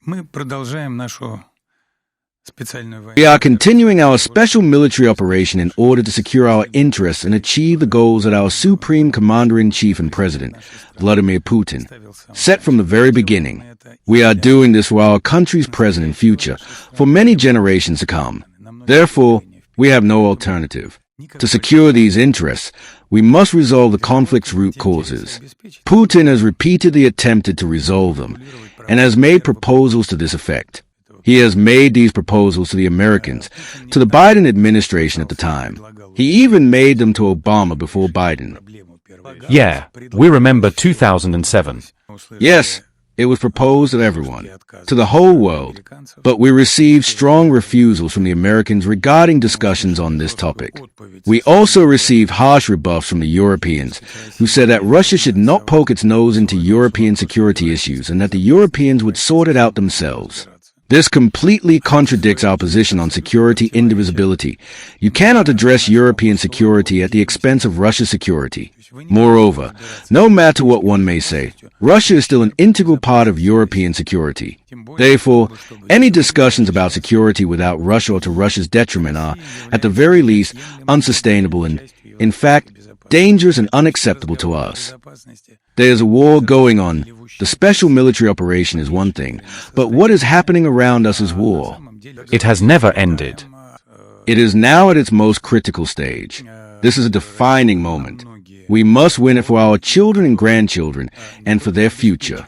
We are continuing our special military operation in order to secure our interests and achieve the goals that our Supreme Commander-in-Chief and President, Vladimir Putin, set from the very beginning. We are doing this for our country's present and future, for many generations to come. Therefore, we have no alternative. To secure these interests, we must resolve the conflict's root causes. Putin has repeatedly attempted to resolve them, and has made proposals to this effect. He has made these proposals to the Americans, to the Biden administration at the time. He even made them to Obama before Biden. Yeah, we remember 2007. Yes, it was proposed to everyone, to the whole world, but we received strong refusals from the Americans regarding discussions on this topic. We also received harsh rebuffs from the Europeans, who said that Russia should not poke its nose into European security issues and that the Europeans would sort it out themselves. This completely contradicts our position on security indivisibility. You cannot address European security at the expense of Russia's security. Moreover, no matter what one may say, Russia is still an integral part of European security. Therefore, any discussions about security without Russia or to Russia's detriment are, at the very least, unsustainable and, in fact, dangerous and unacceptable to us. There is a war going on. The special military operation is one thing, but what is happening around us is war. It has never ended. It is now at its most critical stage. This is a defining moment. We must win it for our children and grandchildren, and for their future.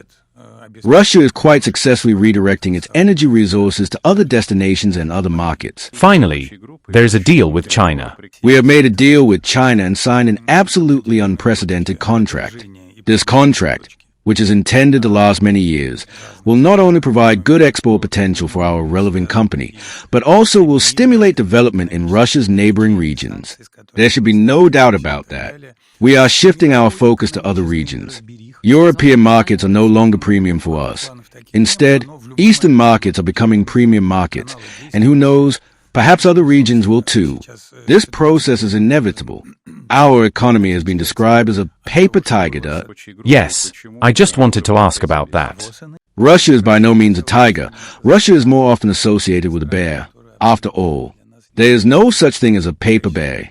Russia is quite successfully redirecting its energy resources to other destinations and other markets. Finally, there is a deal with China. We have made a deal with China and signed an absolutely unprecedented contract. This contract, which is intended to last many years, will not only provide good export potential for our relevant company, but also will stimulate development in Russia's neighboring regions. There should be no doubt about that. We are shifting our focus to other regions. European markets are no longer premium for us. Instead, Eastern markets are becoming premium markets, and who knows, perhaps other regions will too. This process is inevitable. Our economy has been described as a paper tiger. Yes, I just wanted to ask about that. Russia is by no means a tiger. Russia is more often associated with a bear. After all, there is no such thing as a paper bear.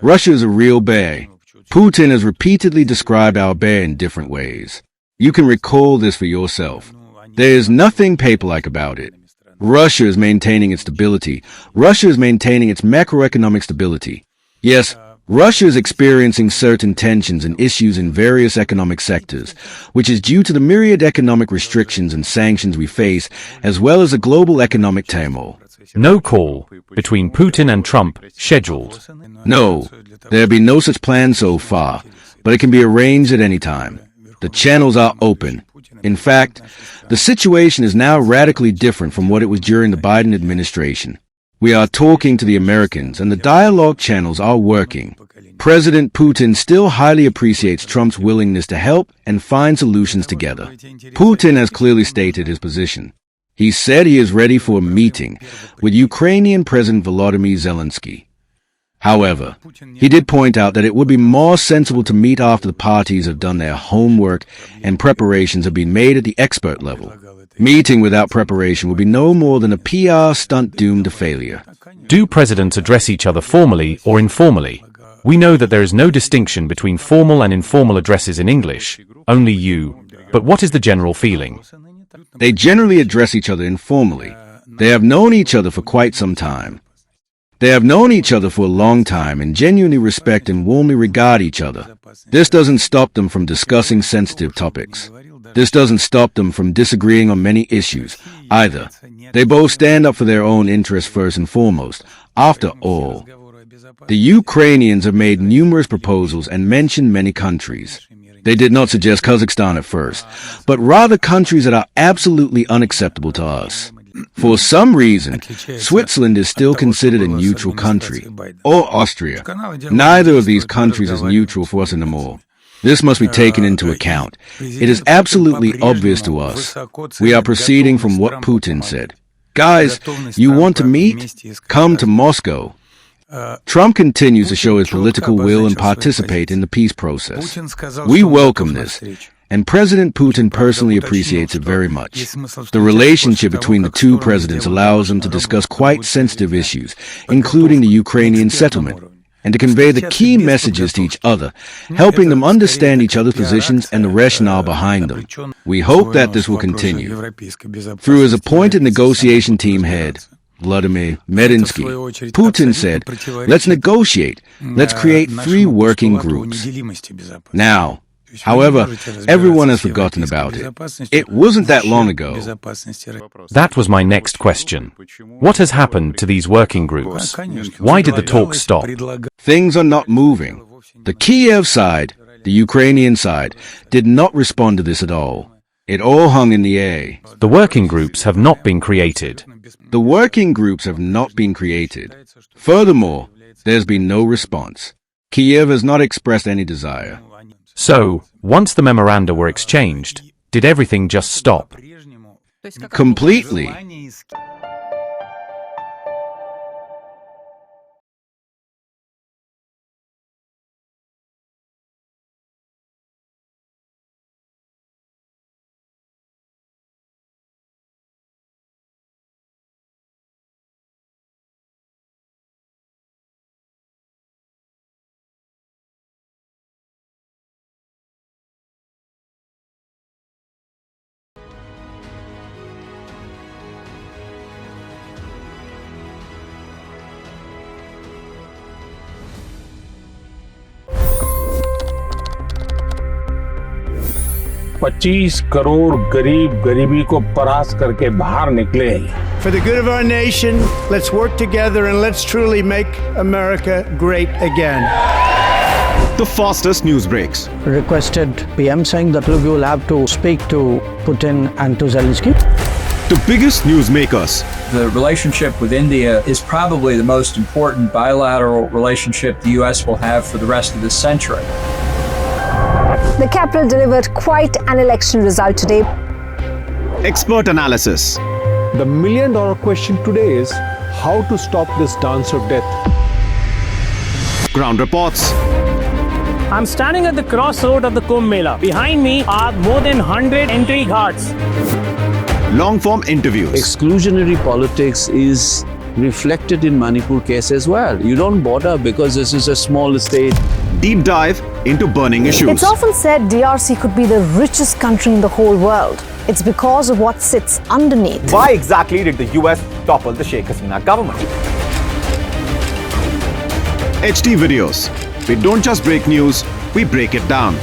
Russia is a real bear. Putin has repeatedly described our bear in different ways. You can recall this for yourself. There is nothing paper-like about it. Russia is maintaining its stability. Russia is maintaining its macroeconomic stability. Yes, Russia is experiencing certain tensions and issues in various economic sectors, which is due to the myriad economic restrictions and sanctions we face, as well as the global economic turmoil. No call between Putin and Trump scheduled. No, there have been no such plan so far, but it can be arranged at any time. The channels are open. In fact, the situation is now radically different from what it was during the Biden administration. We are talking to the Americans, and the dialogue channels are working. President Putin still highly appreciates Trump's willingness to help and find solutions together. Putin has clearly stated his position. He said he is ready for a meeting with Ukrainian President Vladimir Zelensky. However, he did point out that it would be more sensible to meet after the parties have done their homework and preparations have been made at the expert level. Meeting without preparation would be no more than a PR stunt doomed to failure. Do presidents address each other formally or informally? We know that there is no distinction between formal and informal addresses in English, only you. But what is the general feeling? They generally address each other informally. They have known each other for quite some time. They have known each other for a long time and genuinely respect and warmly regard each other. This doesn't stop them from discussing sensitive topics. This doesn't stop them from disagreeing on many issues, either. They both stand up for their own interests first and foremost. After all, the Ukrainians have made numerous proposals and mentioned many countries. They did not suggest Kazakhstan at first, but rather countries that are absolutely unacceptable to us. For some reason, Switzerland is still considered a neutral country, or Austria. Neither of these countries is neutral for us anymore. This must be taken into account. It is absolutely obvious to us. We are proceeding from what Putin said. Guys, you want to meet? Come to Moscow. Trump continues to show his political will and participate in the peace process. We welcome this, and President Putin personally appreciates it very much. The relationship between the two presidents allows them to discuss quite sensitive issues, including the Ukrainian settlement, and to convey the key messages to each other, helping them understand each other's positions and the rationale behind them. We hope that this will continue. Through his appointed negotiation team head, Vladimir Medinsky, Putin said, "Let's negotiate. Let's create 3 working groups." Now, however, everyone has forgotten about it. It wasn't that long ago. That was my next question. What has happened to these working groups? Why did the talks stop? Things are not moving. The Kiev side, the Ukrainian side, did not respond to this at all. It all hung in the air. The working groups have not been created. The working groups have not been created. Furthermore, there's been no response. Kiev has not expressed any desire. So, once the memoranda were exchanged, did everything just stop? Completely. $25 crore गरीब गरीबी को परास्त करके बाहर निकले। For the good of our nation, let's work together and let's truly make America great again. The fastest news breaks. Requested PM saying that look, you will have to speak to Putin and to Zelensky. The biggest newsmakers. The relationship with India is probably the most important bilateral relationship the U.S. will have for the rest of this century. The capital delivered quite an election result today. Expert analysis. The million-dollar question today is how to stop this dance of death. Ground reports. I'm standing at the crossroad of the Kumbh Mela. Behind me are more than 100 entry ghats. Long-form interviews. Exclusionary politics is reflected in Manipur case as well. You don't bother because this is a small state. Deep dive into burning issues. It's often said DRC could be the richest country in the whole world. It's because of what sits underneath. Why exactly did the US topple the Sheikh Hasina government? HD videos. We don't just break news, we break it down.